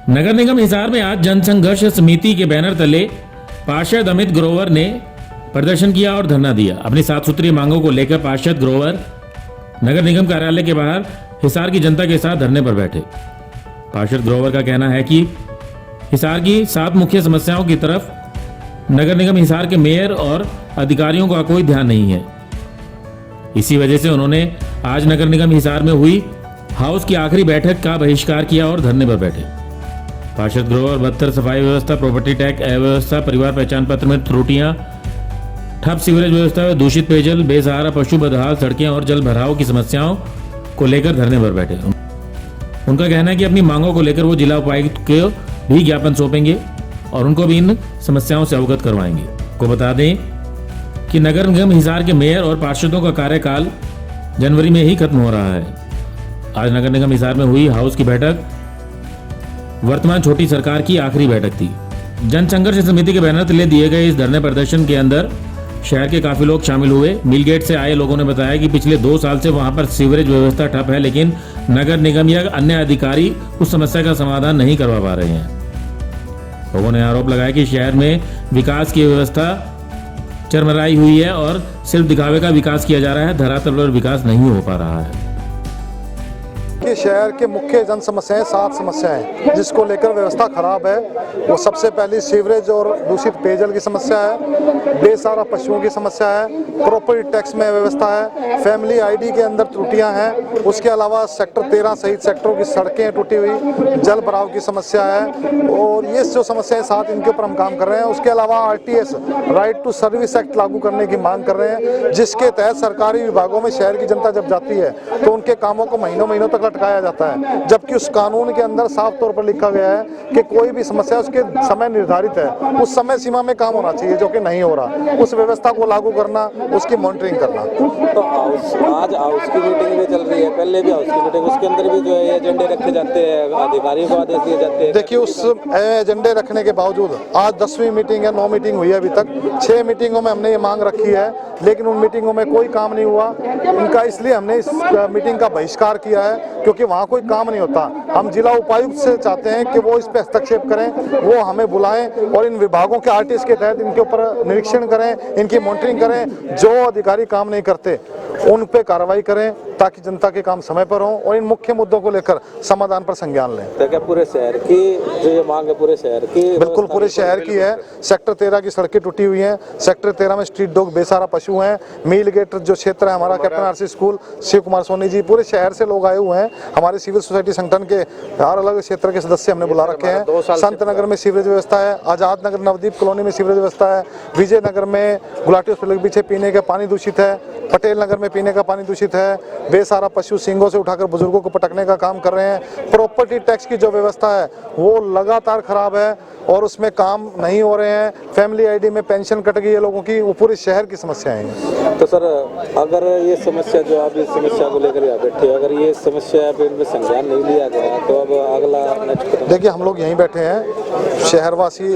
नगर निगम हिसार में आज जन संघर्ष समिति के बैनर तले पार्षद अमित ग्रोवर ने प्रदर्शन किया और धरना दिया। अपनी सात सूत्रीय मांगों को लेकर पार्षद ग्रोवर नगर निगम कार्यालय के बाहर हिसार की जनता के साथ धरने पर बैठे। पार्षद ग्रोवर का कहना है कि हिसार की 7 मुख्य समस्याओं की तरफ नगर निगम हिसार के मेयर और अधिकारियों का कोई ध्यान नहीं है। इसी वजह से उन्होंने आज नगर निगम हिसार में हुई हाउस की आखिरी बैठक का बहिष्कार किया और धरने पर बैठे। पार्षद ग्रोवर बदतर सफाई व्यवस्था, प्रॉपर्टी टैक्स अव्यवस्था, परिवार पहचान पत्र में त्रुटियां, ठप सीवरेज व्यवस्था, दूषित पेयजल, बेसहारा पशु, बदहाल सड़कें और जल भराव की समस्याओं को लेकर धरने पर बैठे। उनका कहना है कि अपनी मांगों को लेकर वो जिला उपायुक्त को भी ज्ञापन सौंपेंगे और उनको भी इन समस्याओं से अवगत करवाएंगे। को बता दें कि नगर निगम हिसार के मेयर और पार्षदों का कार्यकाल जनवरी में ही खत्म हो रहा है। आज नगर निगम हिसार में हुई हाउस की बैठक वर्तमान छोटी सरकार की आखिरी बैठक थी। जन संघर्ष समिति के बैनर तले दिए गए इस धरने प्रदर्शन के अंदर शहर के काफी लोग शामिल हुए। मिलगेट से आए लोगों ने बताया कि पिछले 2 साल से वहां पर सीवरेज व्यवस्था ठप है, लेकिन नगर निगम या अन्य अधिकारी उस समस्या का समाधान नहीं करवा पा रहे हैं। लोगों ने आरोप लगाया कि शहर में विकास की व्यवस्था चरमराई हुई है और सिर्फ दिखावे का विकास किया जा रहा है, धरातल पर विकास नहीं हो पा रहा है। कि शहर के मुख्य जन समस्याएं 7 समस्याएं जिसको लेकर व्यवस्था खराब है। वो सबसे पहली सीवरेज और दूषित पेयजल की समस्या है, बेसहारा पशुओं की समस्या है, प्रॉपर्टी टैक्स में व्यवस्था है, फैमिली आईडी के अंदर त्रुटियां हैं, उसके अलावा सेक्टर 13 सहित सेक्टरों की सड़कें टूटी हुई, जल भराव की समस्या है। और ये जो समस्याएं 7 इनके ऊपर हम काम कर रहे हैं। उसके अलावा RTS right to service act लागू करने की मांग कर रहे हैं, जिसके तहत सरकारी विभागों में शहर की जनता जब जाती है तो उनके कामों को महीनों तक लटकाया जाता है, जबकि उस कानून के अंदर साफ तौर पर लिखा गया है कि कोई भी समस्या उसके समय निर्धारित है, उस समय सीमा में काम होना चाहिए, जो कि नहीं हो रहा। उस व्यवस्था को लागू करना, उसकी मॉनिटरिंग करना। तो आज हाउस की मीटिंग भी चल रही है, पहले भी हाउस की मीटिंग, उसके अंदर भी जो है एजेंडे रखे जाते हैं, अधिकारियों को आदेश दिए जाते हैं। देखिए, उस एजेंडे रखने के बावजूद आज 10वीं मीटिंग है, 9 मीटिंग हुई है अभी तक। 6 मीटिंगों में हमने ये मांग रखी है, लेकिन उन मीटिंगों में कोई काम नहीं हुआ। इनका इसलिए हमने इस मीटिंग का बहिष्कार किया है क्योंकि वहाँ कोई काम नहीं होता। हम जिला उपायुक्त से चाहते हैं कि वो इस पे हस्तक्षेप करें, वो हमें बुलाएं और इन विभागों के RTS के तहत इनके ऊपर निरीक्षण करें, इनकी मॉनिटरिंग करें। जो अधिकारी काम नहीं करते उन पे कार्रवाई करें ताकि जनता के काम समय पर हों और इन मुख्य मुद्दों को लेकर समाधान पर संज्ञान लें। तो क्या पूरे शहर की जो ये मांग है पूरे शहर की? बिल्कुल पूरे शहर की है। सेक्टर 13 की सड़कें टूटी हुई हैं, सेक्टर 13 में स्ट्रीट डॉग, बेसहारा पशु हैं, मील गेट जो क्षेत्र है हमारा, captain RC school, Shiv Kumar Soni ji, पूरे शहर से लोग आए हुए हैं। हमारे सिविल सोसाइटी संगठन के हर अलग क्षेत्र के सदस्य हमने बुला रखे हैं। संत नगर में सीवरेज व्यवस्था है, आजाद नगर नवदीप कॉलोनी में सीवरेज व्यवस्था है, विजय नगर में गुलाटी हॉस्पिटल के पीछे पीने का पानी दूषित है, पटेल नगर में पीने का पानी दूषित है, बेसहारा पशु सींगों से उठाकर बुजुर्गों को पटकने का काम कर रहे हैं। प्रॉपर्टी टैक्स की जो व्यवस्था है वो लगातार खराब है और उसमें काम नहीं हो रहे हैं। फैमिली आईडी में पेंशन कट गई है लोगों की। वो पूरे शहर की समस्याएं हैं। तो सर, अगर ये समस्या जो आप इस समस्या को लेकर यहाँ बैठे, अगर ये समस्या पे इनमें संज्ञान नहीं लिया गया तो अब अगला नेक्स्ट? देखिए, हम लोग यहीं बैठे हैं, शहरवासी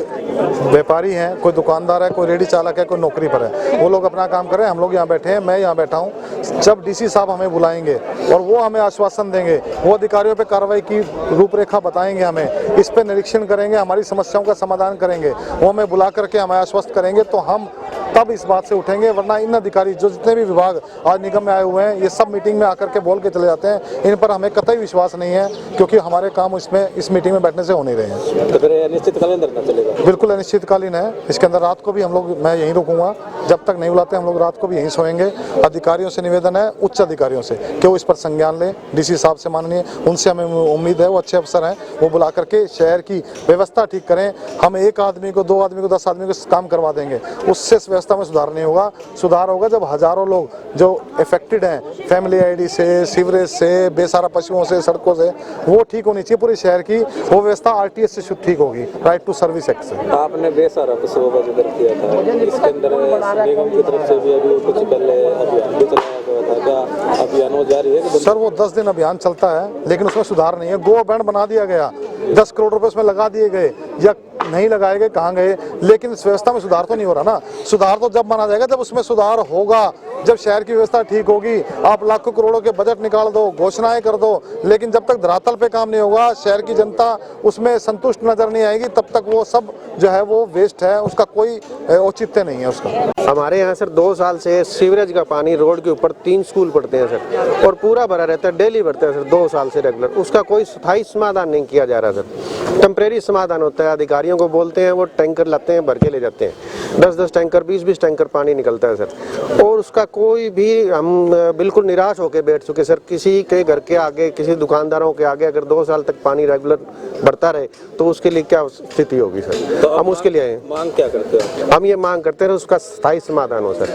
व्यापारी हैं, कोई दुकानदार है, कोई रेडी चालक है, कोई नौकरी पर है, वो लोग अपना काम कर रहे हैं। हम लोग यहाँ बैठे हैं, मैं यहाँ बैठा हूँ। जब DC साहब हमें बुलाएंगे और वो हमें आश्वासन देंगे, वो अधिकारियों पे कार्रवाई की रूपरेखा बताएंगे, हमें इस पे निरीक्षण करेंगे, हमारी समस्याओं का समाधान करेंगे, वो हमें बुला करके हमें आश्वस्त करेंगे, तो हम तब इस बात से उठेंगे। वरना इन अधिकारी जो जितने भी विभाग आज निगम में आए हुए हैं, ये सब मीटिंग में आकर के बोल के चले जाते हैं। इन पर हमें कतई विश्वास नहीं है क्योंकि हमारे काम इसमें इस मीटिंग में बैठने से हो नहीं रहे हैं। तो फिर अनिश्चितकालीन धरना चलेगा? बिल्कुल अनिश्चितकालीन है। इसके अंदर रात को भी हम लोग, मैं यहीं रुकूंगा जब तक नहीं बुलाते। हम लोग रात को भी यहीं सोएंगे। अधिकारियों से निवेदन है, उच्च अधिकारियों से, कि वो इस पर संज्ञान लें। DC साहब से माननीय, उनसे हमें उम्मीद है, वो अच्छे अफसर हैं, वो बुला करके शहर की व्यवस्था ठीक करें। हम 1 आदमी को, 2 आदमी को, 10 आदमी को काम करवा देंगे, उससे इस व्यवस्था में सुधार नहीं होगा। सुधार होगा जब हजारों लोग जो इफेक्टेड हैं फैमिली आईडी से, सीवरेज से, बेसहारा पशुओं से, सड़कों से, वो ठीक होनी चाहिए पूरी शहर की। वो व्यवस्था RTS से ठीक होगी, राइट टू सर्विस एक्ट से। आपने बेसहारा पशुओं का जिक्र किया था, इसके अंदर निगम की तरफ से भी अभी कुछ पहले अभियान भी चलाया गया था, क्या अभियान वो जारी है? सर, वो 10 दिन अभियान चलता है, लेकिन उसमें सुधार नहीं है। गो बैंड बना दिया गया, 10 करोड़ रुपए उसमें लगा दिए गए या नहीं लगाए गए, कहाँ गए? लेकिन इस व्यवस्था में सुधार तो नहीं हो रहा ना। सुधार तो जब माना जाएगा जब उसमें सुधार होगा, जब शहर की व्यवस्था ठीक होगी, आप लाखों करोड़ों के बजट निकाल दो, घोषणाएं कर दो, लेकिन जब तक धरातल पे काम नहीं होगा, शहर की जनता उसमें संतुष्ट नजर नहीं आएगी, तब तक वो सब जो है वो वेस्ट है, उसका कोई औचित्य नहीं है उसका। हमारे यहाँ सर 2 साल से सीवरेज का पानी रोड के ऊपर 3 स्कूल पड़ते हैं सर, और पूरा भरा रहता है, डेली भरता है सर 2 साल से रेगुलर। उसका कोई स्थायी समाधान नहीं किया जा रहा सर, टेम्परेरी समाधान होता है। अधिकारियों को बोलते हैं, वो टैंकर लाते हैं, भर के ले जाते हैं, 10-10 टैंकर 20-20 टैंकर पानी निकलता है सर, और उसका कोई भी, हम बिल्कुल निराश होकर बैठ चुके सर। किसी के घर के आगे, किसी दुकानदारों के आगे अगर 2 साल तक पानी रेगुलर बढ़ता रहे तो उसके लिए क्या स्थिति होगी सर। हम उसके लिए मांग क्या करते हो? हम ये मांग करते हैं उसका स्थायी समाधान हो सर।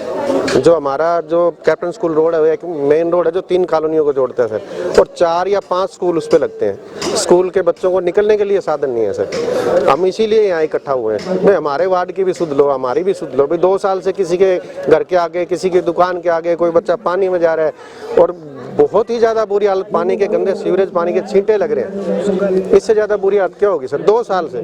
जो हमारा जो कैप्टन स्कूल रोड है, एक मेन रोड है जो 3 कॉलोनियों को जोड़ता है सर, और 4 या 5 स्कूल उस पे लगते हैं। स्कूल के बच्चों को निकलने के लिए साधन नहीं है सर। हम इसीलिए यहाँ इकट्ठा हुए हैं। भाई हमारे वार्ड की भी सुध लो, हमारी भी सुध लो। भाई 2 साल से किसी के घर के आगे, किसी की दुकान के आगे कोई बच्चा पानी में जा रहा है, और बहुत ही ज़्यादा बुरी हालत, पानी के गंदे सीवरेज पानी के छींटे लग रहे हैं। इससे ज़्यादा बुरी हालत क्या होगी सर 2 साल से।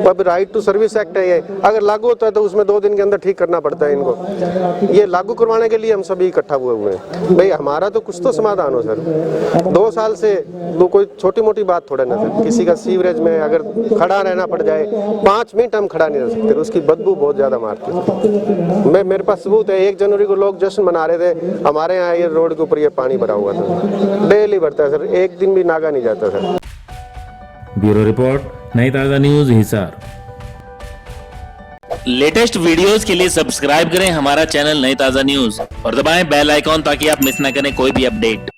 अब राइट टू सर्विस एक्ट है ये, अगर लागू होता है तो उसमें 2 दिन के अंदर ठीक करना पड़ता है इनको। ये लागू करवाने के लिए हम सभी इकट्ठा हुए हैं। भाई हमारा तो कुछ तो समाधान हो सर। 2 साल से वो कोई छोटी मोटी बात थोड़ा ना सर। किसी का सीवरेज में अगर खड़ा रहना पड़ जाए, 5 मिनट हम खड़ा नहीं रह सकते, उसकी बदबू बहुत ज़्यादा मारती है। मेरे पास सबूत है, 1 जनवरी को लोग जश्न मना रहे थे, हमारे यहाँ ये रोड के ऊपर ये पानी भरा हुआ था, डेली भरता है सर, एक दिन भी नागा नहीं जाता सर। ब्यूरो रिपोर्ट, नई ताज़ा न्यूज़, हिसार। लेटेस्ट वीडियोस के लिए सब्सक्राइब करें हमारा चैनल नई ताज़ा न्यूज़ और दबाएं बेल आइकॉन ताकि आप मिस ना करें कोई भी अपडेट।